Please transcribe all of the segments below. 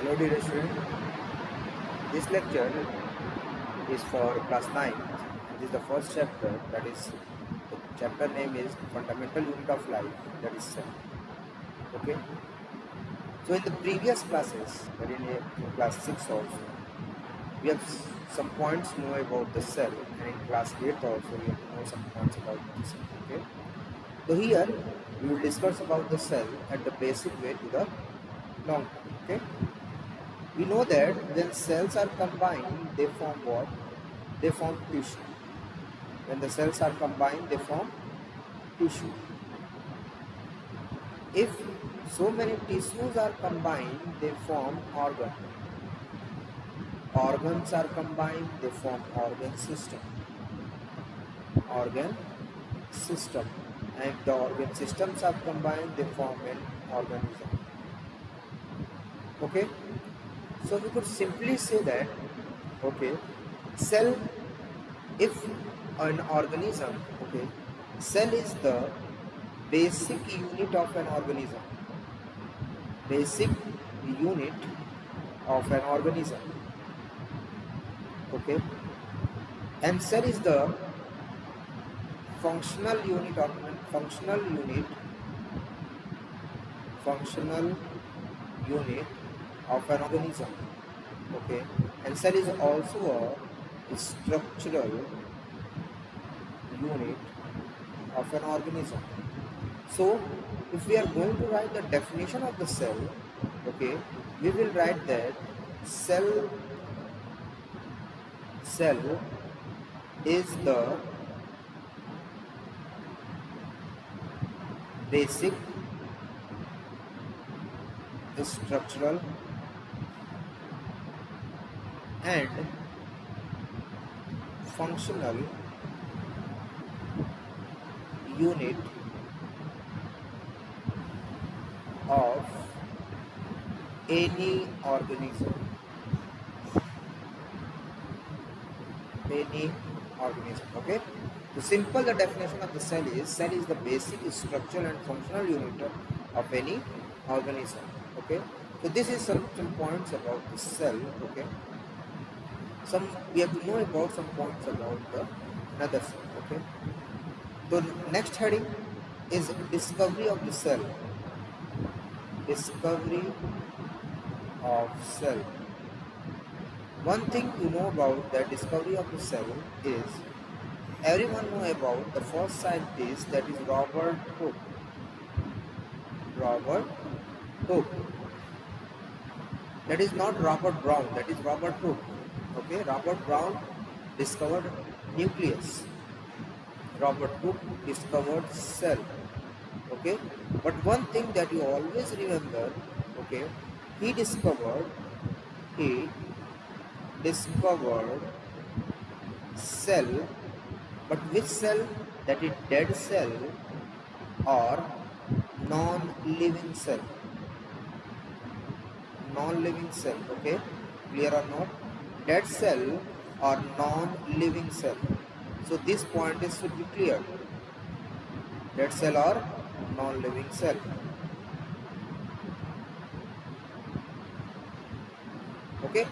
Hello dear student, this lecture is for class 9. This is the first chapter, that is the chapter name is Fundamental Unit of Life, that is cell. Okay. So in the previous classes, that in class 6 also, we have some points know about the cell, and in class 8 also we have to know some points about the cell. Okay. So here we will discuss about the cell at the basic way to the long term. Okay. We know that when cells are combined, they form what? They form tissue. When the cells are combined, they form tissue. If so many tissues are combined, they form organ. Organs are combined, they form organ system. Organ system. And if the organ systems are combined, they form an organism. Okay? So we could simply say that, okay, cell, if an organism, okay, cell is the basic unit of an organism. Basic unit of an organism. Okay. And cell is the functional unit of an organism. Okay. And cell is also a structural unit of an organism. So if we are going to write the definition of the cell, okay, we will write that cell is the basic structural and functional unit of any organism. Okay. To simple the definition of the cell is the basic structural and functional unit of any organism. Okay. So this is some points about the cell. Okay. We have to know about some points about the another cell. Okay. The next heading is discovery of the cell. Discovery of cell. One thing to know about the discovery of the cell is everyone know about the first scientist, that is Robert Hooke. Robert Hooke. That is not Robert Brown, that is Robert Hooke. Okay, Robert Brown discovered nucleus. Robert Hooke discovered cell. Okay, but one thing that you always remember, okay, he discovered cell, but which cell? That is dead cell or non-living cell. Non-living cell. Okay, clear or not? Dead cell or non-living cell. So this point should be clear. Dead cell or non-living cell. Okay.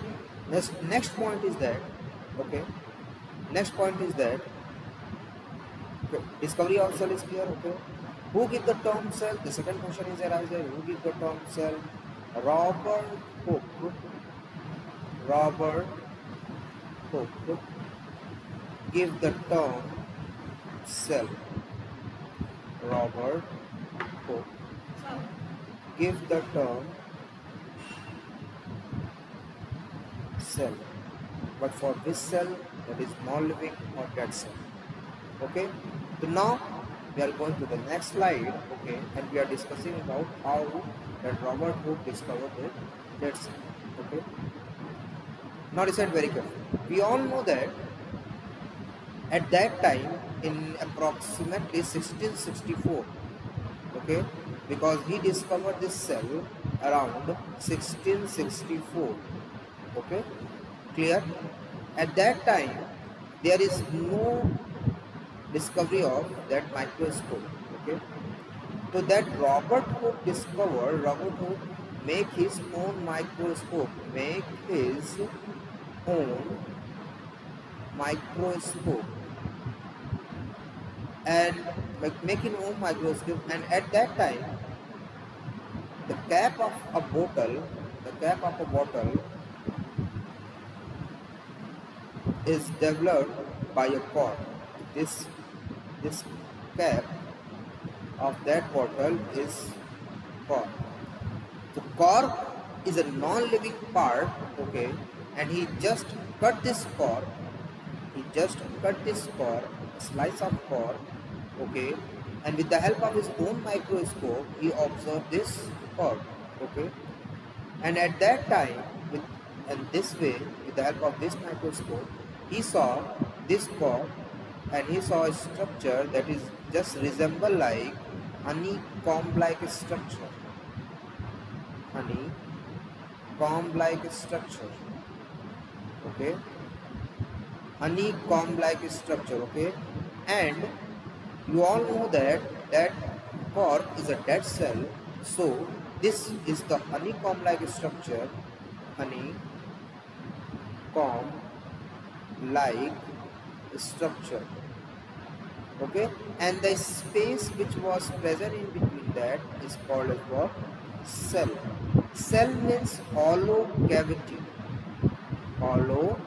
Next point is that. Okay. Next point is that. Okay. Discovery of cell is clear. Okay. Who give the term cell? The second question is arises. Who give the term cell? Robert Hooke. Robert Hooke give the term cell. Robert Hooke give the term cell. But for this cell, that is non-living or dead cell. Okay. So now we are going to the next slide. Okay, and we are discussing about how that Robert Hooke discovered the dead cell. Okay. Now listen very carefully. We all know that at that time, in approximately 1664, okay, because he discovered this cell around 1664. Okay, clear? At that time, there is no discovery of that microscope. Okay, so that Robert Hooke make his own microscope, make his own microscope, and making own microscope. And at that time, the cap of a bottle, the cap of a bottle is developed by a cork. This cap of that bottle is cork. The cork is a non-living part, okay, and he just cut this cork. He just cut this cork, slice of cork, okay, and with the help of his own microscope, he observed this cork, okay, and at that time, with and this way, with the help of this microscope, he saw this cork, and he saw a structure that is just resemble like honeycomb-like structure, honeycomb-like structure, okay, honeycomb-like structure, okay, and you all know that that cork is a dead cell, so this is the honeycomb-like structure, honeycomb-like structure, okay, and the space which was present in between that is called as what? Cell. Cell means hollow cavity, hollow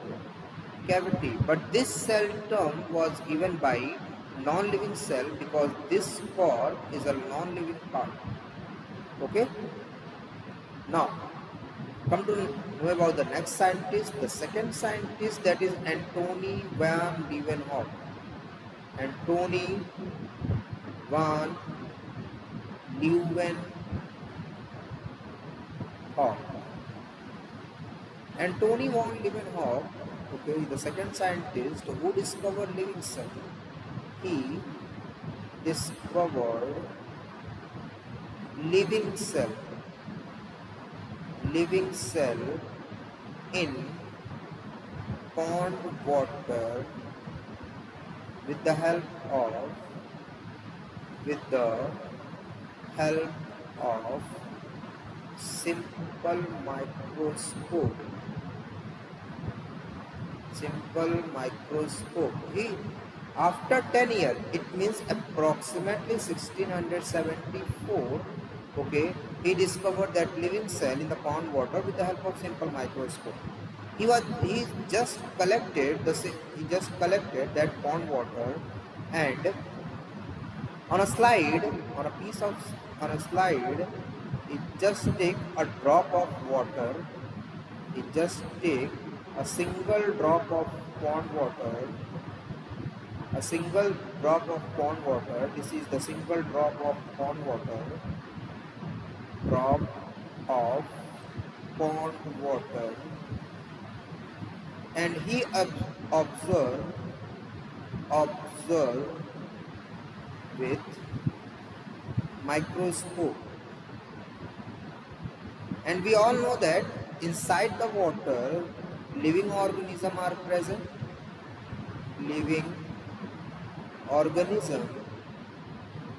cavity, but this cell term was given by non-living cell because this cork is a non-living part, okay. Now come to know about the next scientist, the second scientist, that is Antony van Leeuwenhoek. Antony van Leeuwenhoek. Antony van Leeuwenhoek, okay, the second scientist who discovered living cell. He discovered living cell in pond water with the help of simple microscope. He, after 10 years, it means approximately 1674, okay, he discovered that living cell in the pond water with the help of simple microscope. He just collected that pond water, and on a slide, he just take a drop of water. He just take a single drop of pond water. This is the single drop of pond water. And he observed with microscope, and we all know that inside the water living organisms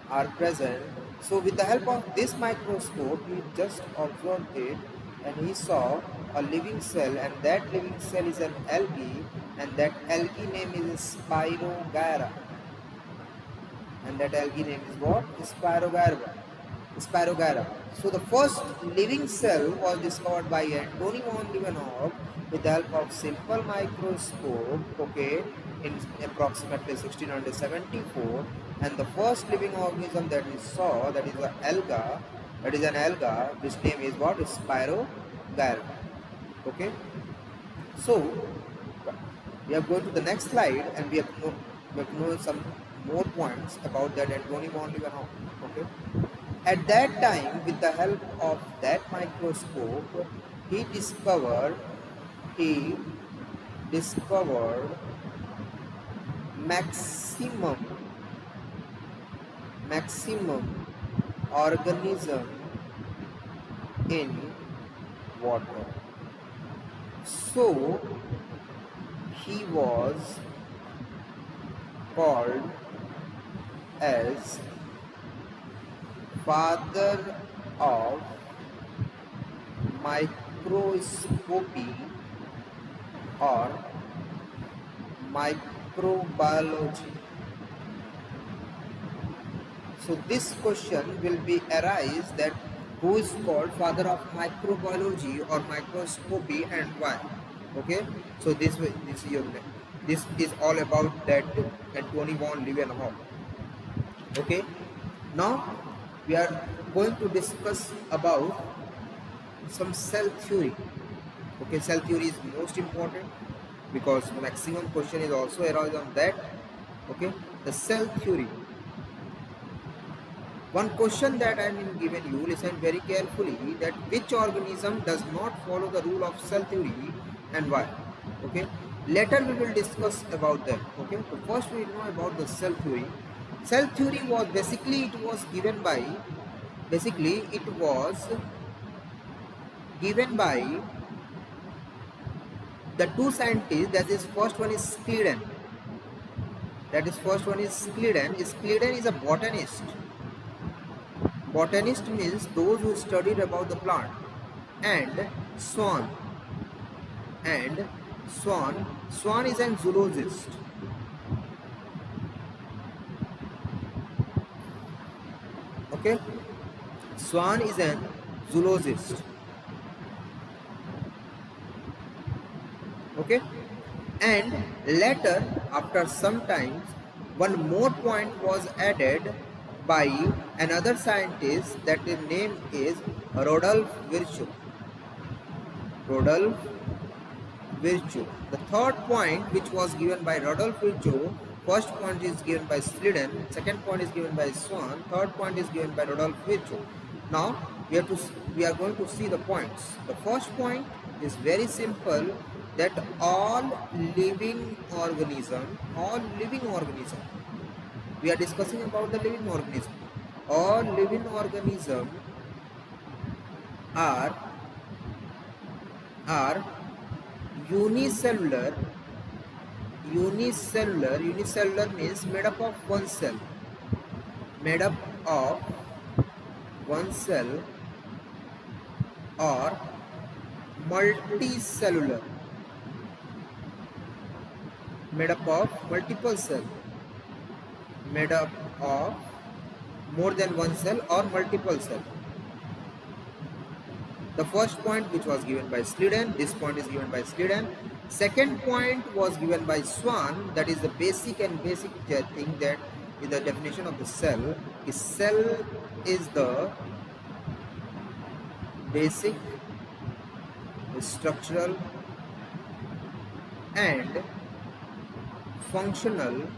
are present. So with the help of this microscope, he just observed it, and he saw a living cell, and that living cell is an algae, and that algae name is Spirogyra. And that algae name is what? Spirogyra. So the first living cell was discovered by Antony van Leeuwenhoek with the help of simple microscope, okay, in approximately 1674, and the first living organism that we saw, that is an alga, which name is what? Spirogyra. Okay. So we are going to the next slide, and we have to know some more points about that Antony van Leeuwenhoek. Okay. At that time, with the help of that microscope, he discovered maximum organism in water. So he was called as father of microscopy or microbiology? So this question will be arise that who is called father of microbiology or microscopy and why? Okay, so this is all about that Anthony von Leeuwenhoek. Okay, now we are going to discuss about some cell theory. Okay, cell theory is most important because maximum question is also around on that. Okay, the cell theory. One question that I am given you, listen very carefully, that which organism does not follow the rule of cell theory and why? Okay, later we will discuss about that. Okay, so first we know about the cell theory. Cell theory was basically it was given by the two scientists. That is is a botanist. Botanist means those who studied about the plant. And Swan. Swan is an zoologist. Okay, Swan is an zoologist. Okay, and later, after some time, one more point was added by another scientist, that his name is Rodolphe Virchow. The third point which was given by Rodolphe Virchow, first point is given by Schleiden, second point is given by Swan, third point is given by Rodolphe Virchow. Now we are going to see the points. The first point is very simple, that all living organism, we are discussing about the living organism. All living organism are unicellular. Unicellular means made up of one cell. Or multicellular, made up of multiple cell, made up of more than one cell or multiple cell. The first point which was given by Schleiden, this point is given by Schleiden. Second point was given by Swan, that is the basic thing, that is the definition of the cell. A cell is the basic, structural and functional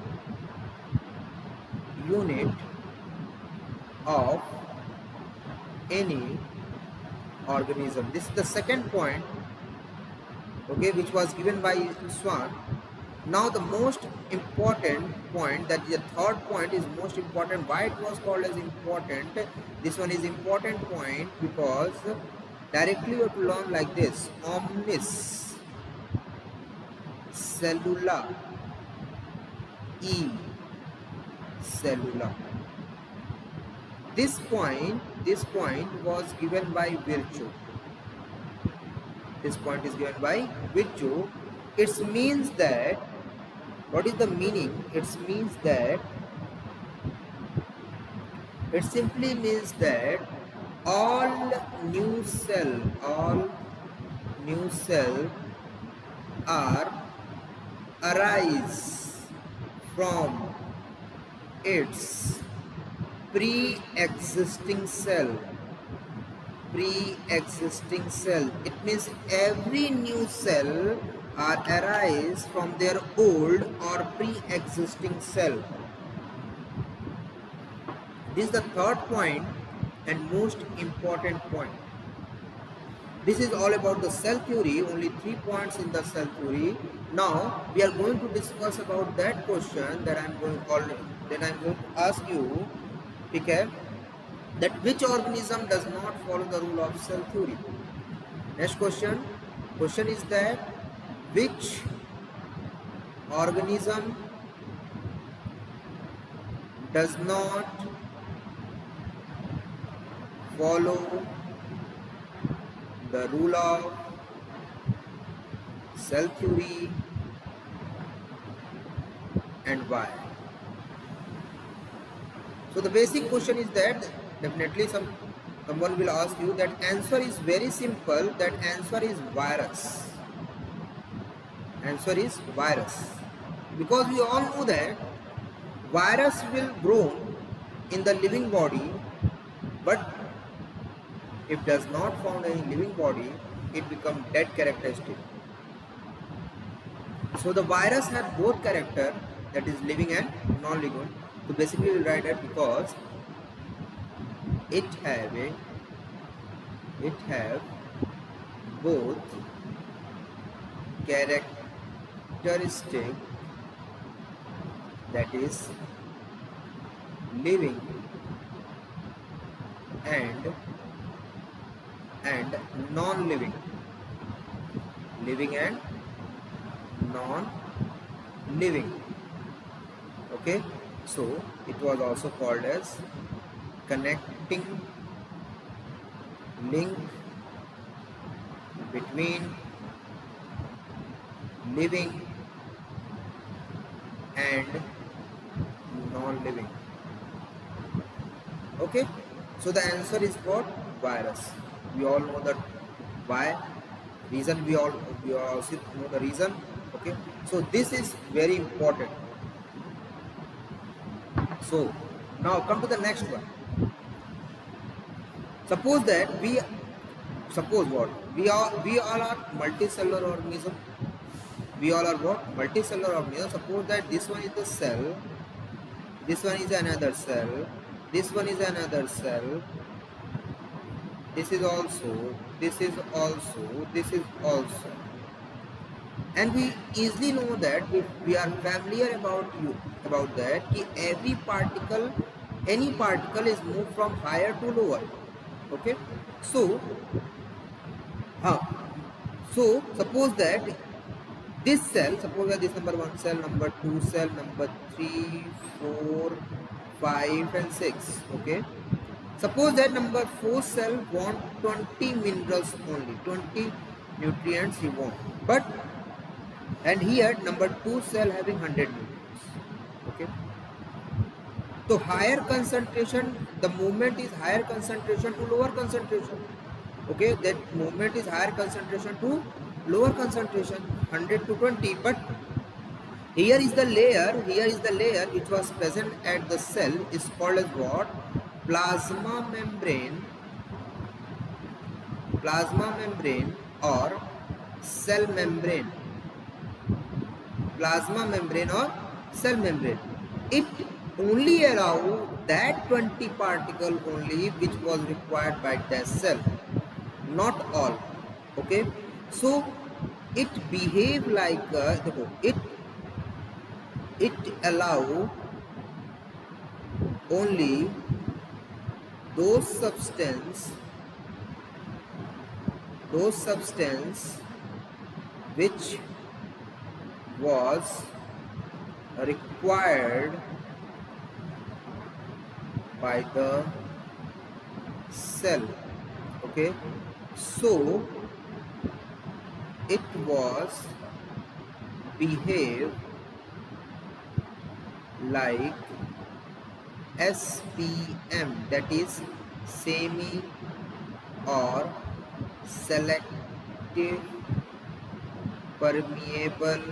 unit of any organism. This is the second point, okay, which was given by Swan. Now the most important point, that the third point is most important. Why it was called as important? This one is important point because directly you have to learn like this: omnis cellula e cellula. This point was given by Virchow. This point is given by Virchow. It means that, what is the meaning? It simply means that all new cell are arise from its pre-existing cell. It means every new cell are arise from their old or pre-existing cell. This is the third point and most important point. This is all about the cell theory, only 3 points in the cell theory. Now we are going to discuss about that question that I am going to ask you, okay, that which organism does not follow the rule of cell theory. Next question is that which organism does not follow the rule of cell theory, and why. So the basic question is that definitely someone will ask you that answer is very simple, that answer is virus. Answer is virus. Because we all know that virus will grow in the living body, but if does not found any living body, it become dead characteristic. So the virus have both character, that is living and non-living. So basically we'll write that because it have both characteristic, that is living and non-living, living and non-living. Okay, so it was also called as connecting link between living and non-living. Okay, so the answer is what? Virus. We all know that why, reason, we also know the reason. Okay, so this is very important. So now come to the next one. Suppose that we all are multicellular organism. We all are what? Multicellular organism. Suppose that this one is the cell, this one is another cell, this one is another cell, this is also, this is also, this is also. And we easily know that, if we are familiar about that, कि every particle, any particle is moved from higher to lower. Okay, so so suppose that this cell, suppose that this number 1 cell, number 2 cell, number 3, 4, 5 and 6. Okay, suppose that number 4 cell want 20 minerals only, 20 nutrients he want, but and here number 2 cell having 100 nutrients. Okay, so higher concentration, the movement is higher concentration to lower concentration. Okay, that movement is higher concentration to lower concentration, 100 to 20. But here is the layer which was present at the cell is called as what? Plasma membrane or cell membrane. Plasma membrane or cell membrane. It only allow that 20 particle only which was required by that cell, not all. Okay, so it behave like it allow only those substance which was required by the cell. Okay, so it was behave like SPM, that is semi or selective permeable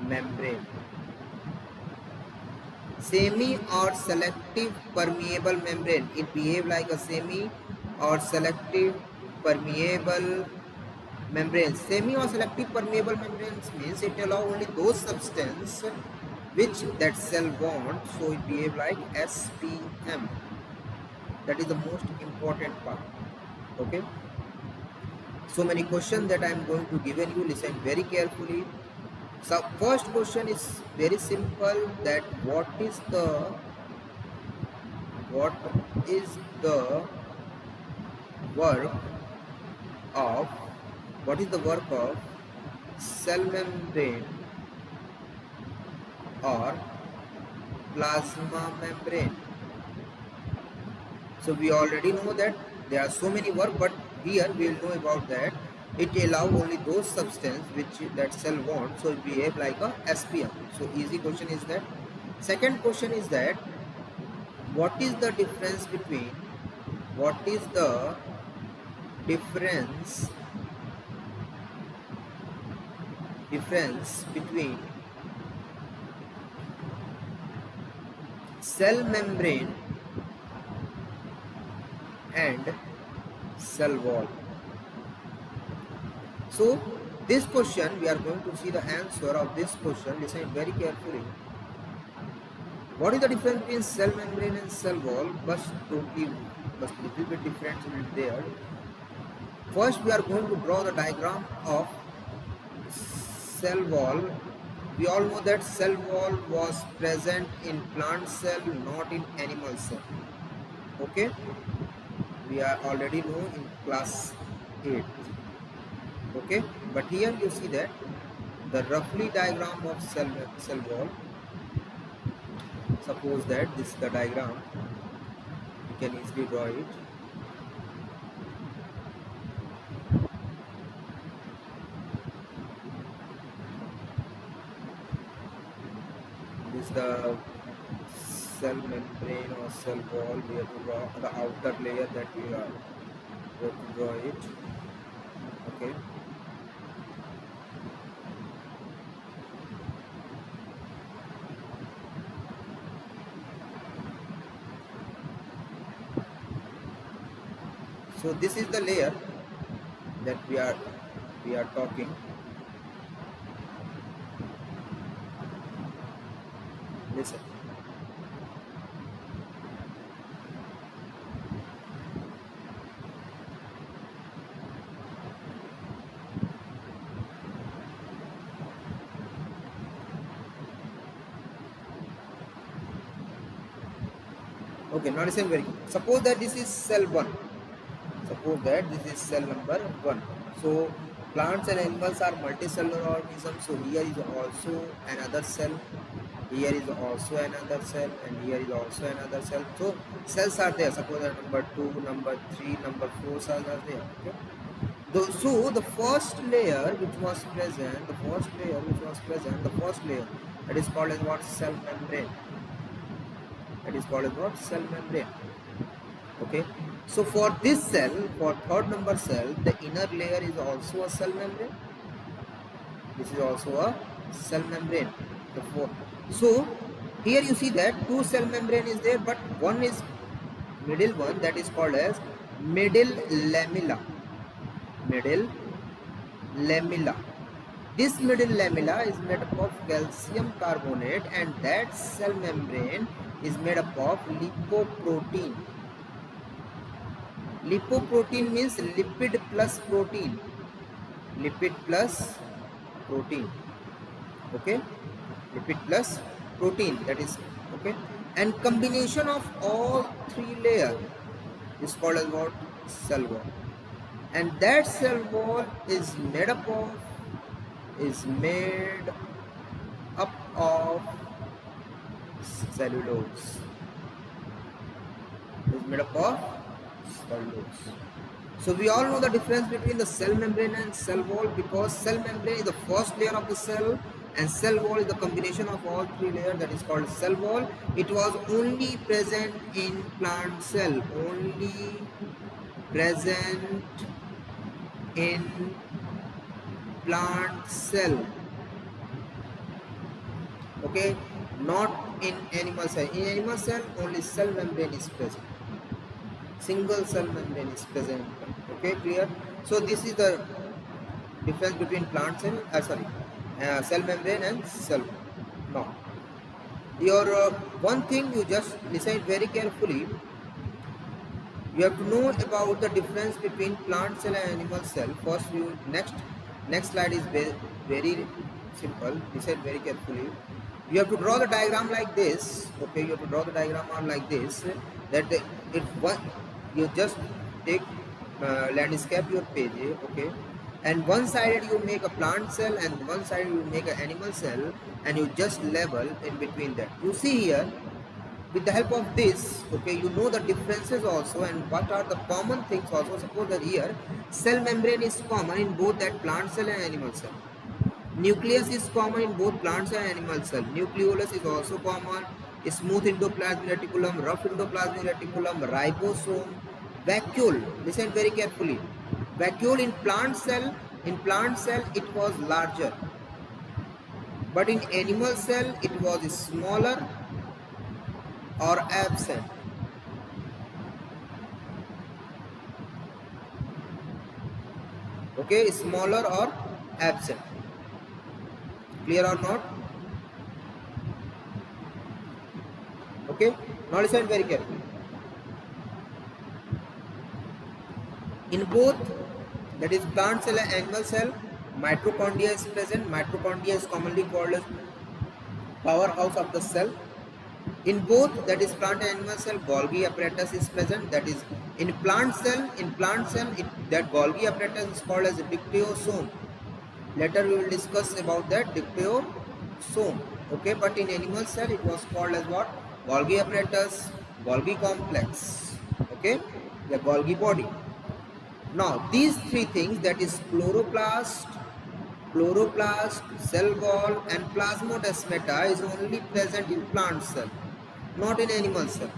membrane. Semi or selective permeable membrane, it behave like a semi or selective permeable membrane. Semi or selective permeable membranes means it allow only those substance which that cell wants, so it behave like SPM. That is the most important part. Okay, so many questions that I am going to give you, listen very carefully. So first question is very simple, that what is the work of cell membrane or plasma membrane? So we already know that There are so many work, but here we will know about that. It allow only those substance which that cell want, so it behave like a SPM. So easy question is that. Second question is that what is the difference between what is the difference between cell membrane and cell wall. So this question, we are going to see the answer of this question. Listen very carefully. What is the difference between cell membrane and cell wall? But little bit difference will be there. First, we are going to draw the diagram of cell wall. We all know that cell wall was present in plant cell, not in animal cell. Okay, we are already know in class 8. Okay, but here you see that the roughly diagram of cell wall. Suppose that this is the diagram, you can easily draw it. This is the cell membrane or cell wall. We have to draw the outer layer that we are going to draw it. Okay. So this is the layer that we are talking. Listen. Okay, now listen very good. Suppose that this is cell 1. Suppose that this is cell number 1. So plants and animals are multicellular organisms. So here is also another cell. Here is also another cell, and here is also another cell. So cells are there. Suppose that number 2, number 3, number 4 cells are there. Okay. So the first layer which was present, the first layer that is called as what? Cell membrane. That is called as what? Cell membrane. Okay. So for this cell, for third number cell, the inner layer is also a cell membrane. This is also a cell membrane. The fourth. So here you see that two cell membrane is there, but one is middle one, that is called as middle lamella. Middle lamella. This middle lamella is made up of calcium carbonate, and that cell membrane is made up of lipoprotein. Lipoprotein means lipid plus protein. Lipid plus protein. Okay, lipid plus protein, that is okay. And combination of all three layers is called as what? Cell wall. And that cell wall is made up of cellulose. Is made up of cellulose. So we all know the difference between the cell membrane and cell wall, because cell membrane is the first layer of the cell and cell wall is the combination of all three layers, that is called cell wall. It was only present in plant cell, only present in plant cell. Okay, not in animal cell. In animal cell only cell membrane is present. Single cell membrane is present. Okay, clear? So this is the difference between plant cell, cell membrane and cell. Now, your one thing you just listen very carefully. You have to know about the difference between plant cell and animal cell. First, next slide is very simple. Listen very carefully. You have to draw the diagram like this. Okay, you have to draw the diagram on like this. That you just take landscape your page. Okay, and one side you make a plant cell and one side you make an animal cell, and you just level in between that. You see here, with the help of this, okay, you know the differences also and what are the common things also. Suppose that here cell membrane is common in both that plant cell and animal cell. Nucleus is common in both plants and animal cell. Nucleolus is also common. Smooth endoplasmic reticulum, rough endoplasmic reticulum, ribosome, vacuole. Listen very carefully. Vacuole in plant cell it was larger, but in animal cell it was smaller or absent. Okay, smaller or absent. Clear or not? Okay, now listen very carefully. In both, that is plant cell and animal cell, mitochondria is present. Mitochondria is commonly called as powerhouse of the cell. In both, that is plant and animal cell, Golgi apparatus is present. That is in plant cell, that Golgi apparatus is called as dictyosome. Later we will discuss about that dictyosome. Okay, but in animal cell it was called as what? Golgi apparatus, Golgi complex. Okay, the Golgi body. Now these three things, that is chloroplast, cell wall and plasmodesmata, is only present in plant cell, not in animal cell.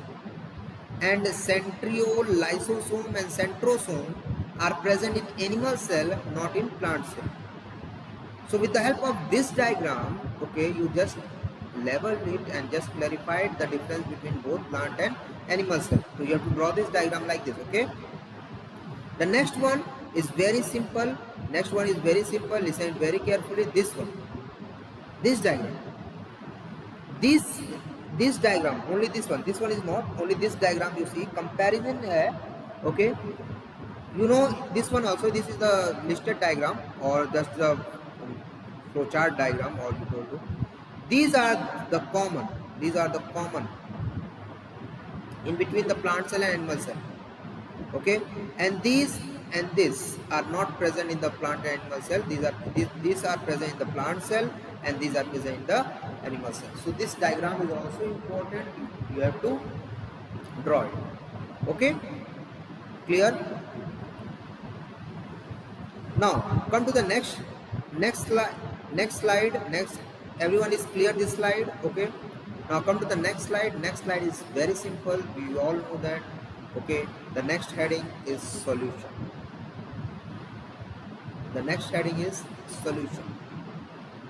And centriole, lysosome and centrosome are present in animal cell, not in plant cell. So with the help of this diagram, okay, you just leveled it and just clarified the difference between both plant and animal cell. So you have to draw this diagram like this, okay. The next one is very simple. Listen very carefully. This one, this diagram, this diagram, only this one is not only this diagram. You see comparison hai, okay. You know this one also. This is the listed diagram or just the flowchart diagram, or you told you. These are the common. In between the plant cell and animal cell. Okay, and these and this are not present in the plant and animal cell. These are present in the plant cell and these are present in the animal cell. So this diagram is also important. You have to draw it. Okay, clear? Now come to the next slide. Everyone is clear this slide? Okay, now come to the next slide. Next slide is very simple. We all know that. Okay, the next heading is solution.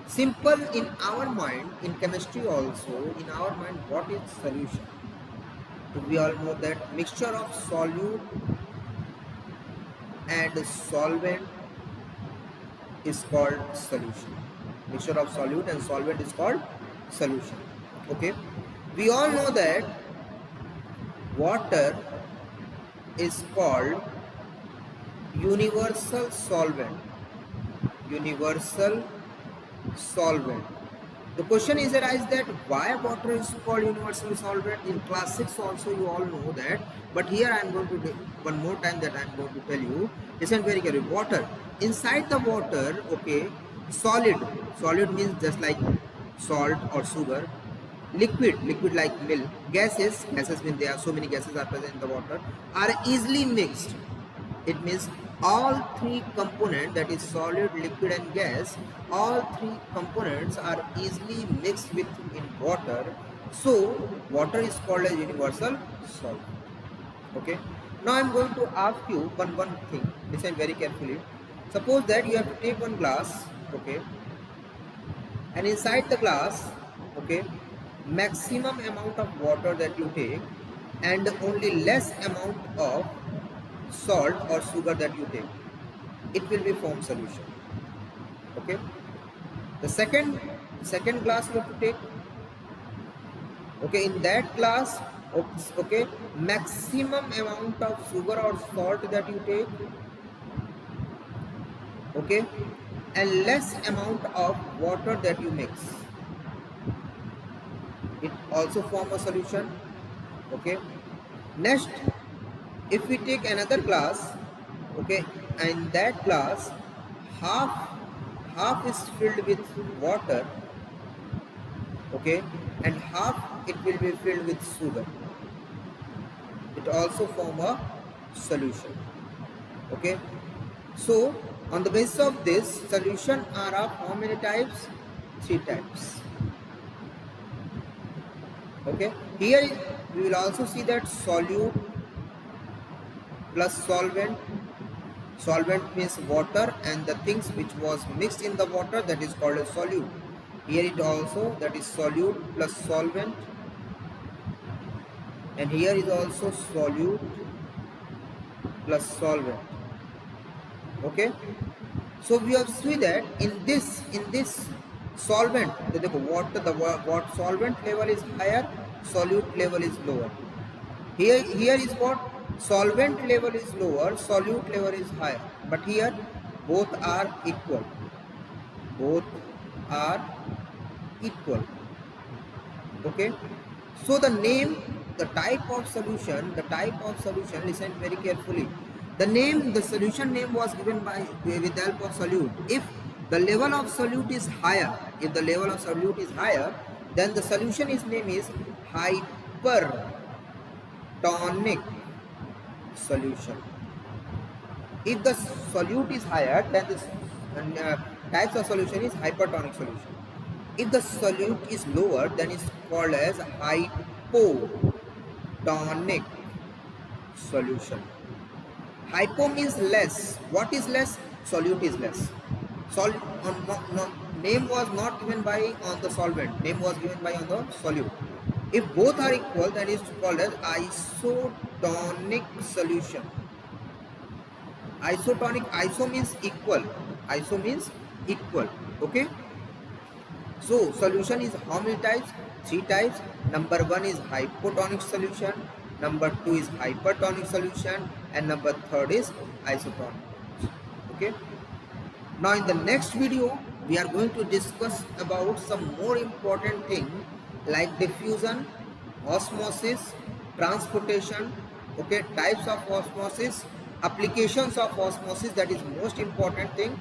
Simple in our mind, in chemistry also, in our mind, what is solution? So we all know that mixture of solute and solvent is called solution. Mixture of solute and solvent is called solution. Okay, we all know that water is called universal solvent. The question is arise that why water is called universal solvent. In class 6 also you all know that, but here I am going to do one more time that I am going to tell you. Listen very carefully. Water, inside the water, okay, solid means just like salt or sugar. Liquid like milk. Gases mean there are so many gases are present in the water, are easily mixed. It means all three components, that is solid, liquid and gas, all three components are easily mixed in water. So water is called as universal solvent. Okay, now I am going to ask you one thing. Listen very carefully. Suppose that you have to take one glass, okay, and inside the glass, okay, maximum amount of water that you take and only less amount of salt or sugar that you take, it will be form solution. Okay, the second glass you have to take, okay, in that glass, okay, maximum amount of sugar or salt that you take, okay, and less amount of water that you mix, it also form a solution. Okay, next, if we take another glass, okay, and that glass half is filled with water, okay, and half it will be filled with sugar. It also form a solution. Okay, so on the basis of this, solution are of how many types? 3 types. Okay, here we will also see that solute plus solvent. Solvent means water, and the things which was mixed in the water, that is called a solute. Here it also, that is solute plus solvent, and here is also solute plus solvent. Okay, so we have seen that in this solvent, the water, what solvent level is higher, solute level is lower. Here is what solvent level is lower, solute level is higher, but here both are equal. Both are equal. Okay, so the name, the type of solution, listen very carefully. The solution name was given by with the help of solute. If the level of solute is higher, then the solution name is hypertonic solution. If the solute is higher, then this types of solution is hypertonic solution. If the solute is lower, then it's called as hypotonic solution. Hypo means less. What is less? Solute is less. Name was not given by on the solvent. Name was given by on the solute. If both are equal, then it's called as isotonic solution. Isotonic, iso means equal. Iso means equal. Okay. So solution is how many types? 3 types. Number 1 is hypotonic solution, number 2 is hypertonic solution, and number 3rd is isotonic. Okay. Now in the next video we are going to discuss about some more important thing like diffusion, osmosis, transportation, okay, types of osmosis, applications of osmosis, that is most important thing.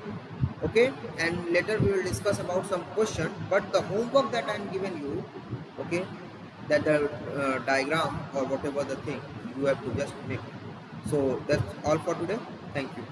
Okay, and later we will discuss about some question, but the homework that I am giving you, okay, that the diagram or whatever the thing you have to just make. So that's all for today. Thank you.